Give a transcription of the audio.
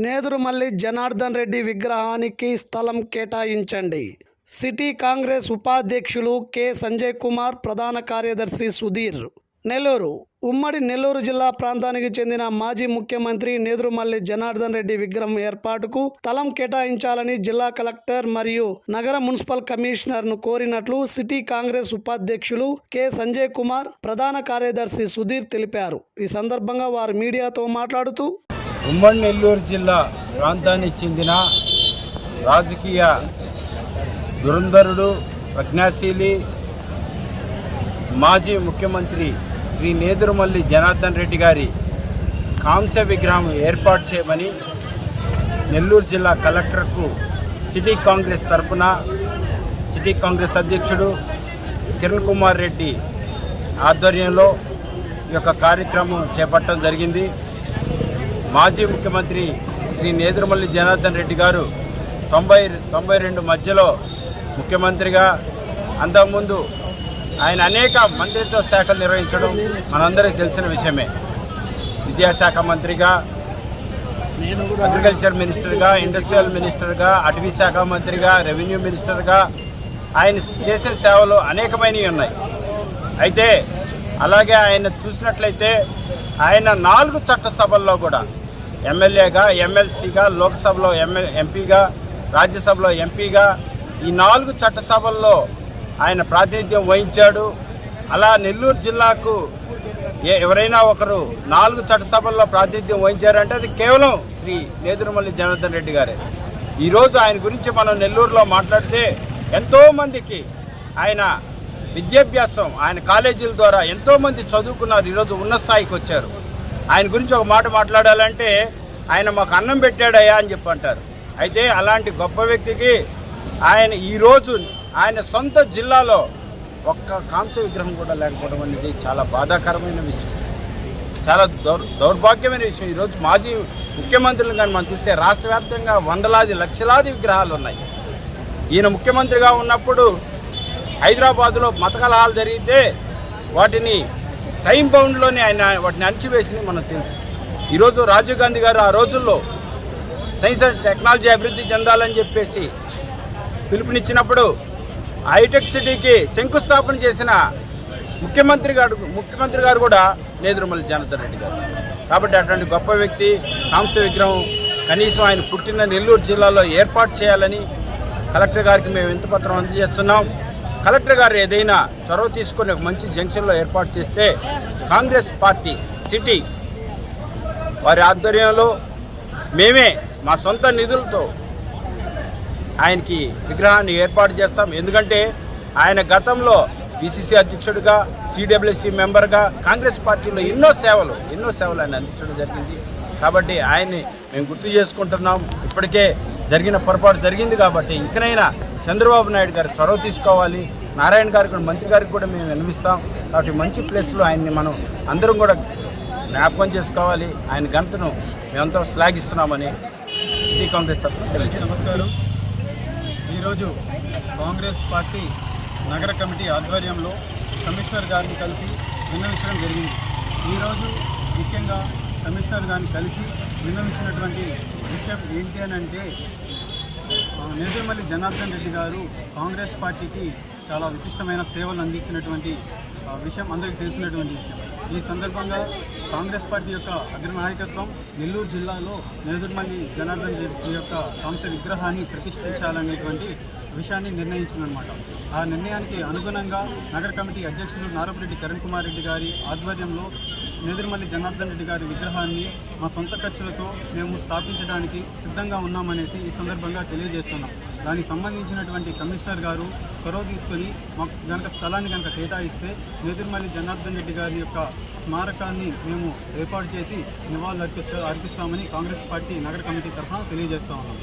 నేదురుమల్లి జనార్దన్ రెడ్డి విగ్రహానికి స్థలం కేటాయించండి. సిటీ కాంగ్రెస్ ఉపాధ్యక్షులు కె సంజయ్ కుమార్, ప్రధాన కార్యదర్శి సుధీర్. నెల్లూరు ఉమ్మడి నెల్లూరు జిల్లా ప్రాంతానికి చెందిన మాజీ ముఖ్యమంత్రి నేదురుమల్లి జనార్దన్ రెడ్డి విగ్రహం ఏర్పాటుకు స్థలం కేటాయించాలని జిల్లా కలెక్టర్ మరియు నగర మున్సిపల్ కమిషనర్ను కోరినట్లు సిటీ కాంగ్రెస్ ఉపాధ్యక్షులు కె సంజయ్ కుమార్, ప్రధాన కార్యదర్శి సుధీర్ తెలిపారు. ఈ సందర్భంగా వారు మీడియాతో మాట్లాడుతూ, ఉమ్మడి నెల్లూరు జిల్లా ప్రాంతానికి చెందిన రాజకీయ దురంధరుడు, ప్రజ్ఞాశీలి, మాజీ ముఖ్యమంత్రి శ్రీ నేదురుమల్లి జనార్దన్ రెడ్డి గారి కాంస్య విగ్రహం ఏర్పాటు చేయమని నెల్లూరు జిల్లా కలెక్టర్కు సిటీ కాంగ్రెస్ తరఫున సిటీ కాంగ్రెస్ అధ్యక్షుడు కిరణ్ కుమార్ రెడ్డి ఆధ్వర్యంలో ఈ యొక్క కార్యక్రమం చేపట్టడం జరిగింది. మాజీ ముఖ్యమంత్రి శ్రీ నేదురుమల్లి జనార్దన్ రెడ్డి గారు 92 మధ్యలో ముఖ్యమంత్రిగా, అంతకుముందు ఆయన అనేక మంత్రిత్వ శాఖలు నిర్వహించడం మనందరికీ తెలిసిన విషయమే. విద్యాశాఖ మంత్రిగా, అగ్రికల్చర్ మినిస్టర్గా, ఇండస్ట్రియల్ మినిస్టర్గా, అటవీ శాఖ మంత్రిగా, రెవెన్యూ మినిస్టర్గా ఆయన చేసిన సేవలు అనేకమైనవి ఉన్నాయి. అయితే అలాగే ఆయన చూసినట్లయితే ఆయన 4 చట్టసభల్లో కూడా ఎమ్మెల్యేగా, ఎమ్మెల్సీగా, లోక్సభలో ఎంపీగా, రాజ్యసభలో ఎంపీగా ఈ 4 చట్టసభల్లో ఆయన ప్రాతినిధ్యం వహించాడు. అలా నెల్లూరు జిల్లాకు ఎవరైనా ఒకరు 4 చట్టసభల్లో ప్రాతినిధ్యం వహించారంటే అది కేవలం శ్రీ నేదురుమల్లి జనార్దన్ రెడ్డి గారే. ఈరోజు ఆయన గురించి మనం నెల్లూరులో మాట్లాడితే ఎంతోమందికి ఆయన విద్యాభ్యాసం, ఆయన కాలేజీల ద్వారా ఎంతోమంది చదువుకున్నారు, ఈరోజు ఉన్న స్థాయికి వచ్చారు. ఆయన గురించి ఒక మాట మాట్లాడాలంటే ఆయన మాకు అన్నం పెట్టాడయ్యా అని చెప్పి అంటారు. అయితే అలాంటి గొప్ప వ్యక్తికి ఆయన ఈరోజు ఆయన సొంత జిల్లాలో ఒక్క కాంస్య విగ్రహం కూడా లేకపోవడం అనేది చాలా బాధాకరమైన విషయం, చాలా దౌర్భాగ్యమైన విషయం. ఈరోజు మాజీ ముఖ్యమంత్రులు కానీ మనం చూస్తే రాష్ట్ర వ్యాప్తంగా వందలాది లక్షలాది విగ్రహాలు ఉన్నాయి. ఈయన ముఖ్యమంత్రిగా ఉన్నప్పుడు హైదరాబాదులో మత కలహాలు జరిగితే వాటిని టైం బౌండ్లోనే ఆయన వాటిని అణచివేసి మనకు తెలుసు. ఈరోజు రాజీవ్ గాంధీ గారు ఆ రోజుల్లో సైన్స్ అండ్ టెక్నాలజీ అభివృద్ధి చెందాలని చెప్పేసి పిలుపునిచ్చినప్పుడు హైటెక్ సిటీకి శంకుస్థాపన చేసిన ముఖ్యమంత్రి గారు కూడా నేదురుమల్లి జనార్దన్ రెడ్డి గారు. కాబట్టి అటువంటి గొప్ప వ్యక్తి కాంస్య విగ్రహం కనీసం ఆయన పుట్టిన నెల్లూరు జిల్లాలో ఏర్పాటు చేయాలని కలెక్టర్ గారికి మేము వినతిపత్రం అందజేస్తున్నాం. కలెక్టర్ గారు ఏదైనా చొరవ తీసుకొని ఒక మంచి జంక్షన్లో ఏర్పాటు చేస్తే కాంగ్రెస్ పార్టీ సిటీ వారి ఆధ్వర్యంలో మేమే మా సొంత నిధులతో ఆయనకి విగ్రహాన్ని ఏర్పాటు చేస్తాం. ఎందుకంటే ఆయన గతంలో పిసిసి అధ్యక్షుడిగా, సిడబ్ల్యూసి మెంబర్గా కాంగ్రెస్ పార్టీలో ఎన్నో సేవలు ఆయన అందించడం జరిగింది. కాబట్టి ఆయన్ని మేము గుర్తు చేసుకుంటున్నాం. ఇప్పటికే జరిగిన పొరపాటు జరిగింది కాబట్టి ఇకనైనా చంద్రబాబు నాయుడు గారు చొరవ తీసుకోవాలి. నారాయణ గారికి కూడా, మంత్రి గారికి కూడా మేము విన్నవిస్తాం. కాబట్టి మంచి ప్లేస్లో ఆయన్ని మనం అందరం కూడా జ్ఞాపకం చేసుకోవాలి. ఆయన ఘనతను మేమంతా శ్లాఘిస్తున్నామని సిటీ కాంగ్రెస్ తరఫున తెలియజేస్తాం. నమస్కారం. ఈరోజు కాంగ్రెస్ పార్టీ నగర కమిటీ ఆధ్వర్యంలో కమిషనర్ గారిని కలిసి విన్నవించడం జరిగింది. ఈరోజు ముఖ్యంగా కమిషనర్ గారిని కలిసి విన్నవించినటువంటి విషయం ఏంటి అని అంటే, నేదురుమల్లి జనార్దన్ రెడ్డి గారు కాంగ్రెస్ పార్టీకి చాలా విశిష్టమైన సేవలు అందించినటువంటి విషయం అందరికీ తెలిసినటువంటి విషయం. ఈ సందర్భంగా కాంగ్రెస్ పార్టీ యొక్క అగ్రనాయకత్వం నెల్లూరు జిల్లాలో నేదురుమల్లి జనార్దన్ రెడ్డి యొక్క కాంస్య విగ్రహాన్ని ప్రతిష్ఠించాలనేటువంటి విషయాన్ని నిర్ణయించిందనమాట. ఆ నిర్ణయానికి అనుగుణంగా నగర కమిటీ అధ్యక్షులు నారపురెడ్డి కిరణ్ కుమార్ రెడ్డి గారి ఆధ్వర్యంలో నేదురుమల్లి జనార్దన్ రెడ్డి గారి విగ్రహాన్ని మా సొంత ఖర్చులతో మేము స్థాపించడానికి సిద్ధంగా ఉన్నామనేసి ఈ సందర్భంగా తెలియజేస్తున్నాం. దానికి సంబంధించినటువంటి కమిషనర్ గారు చొరవ తీసుకొని మాకు కనుక స్థలాన్ని కనుక కేటాయిస్తే నేదురుమల్లి జనార్దన్ రెడ్డి గారి యొక్క స్మారకాన్ని మేము ఏర్పాటు చేసి నివాళులు అర్పిస్తామని కాంగ్రెస్ పార్టీ నగర కమిటీ తరఫున తెలియజేస్తా ఉన్నాం.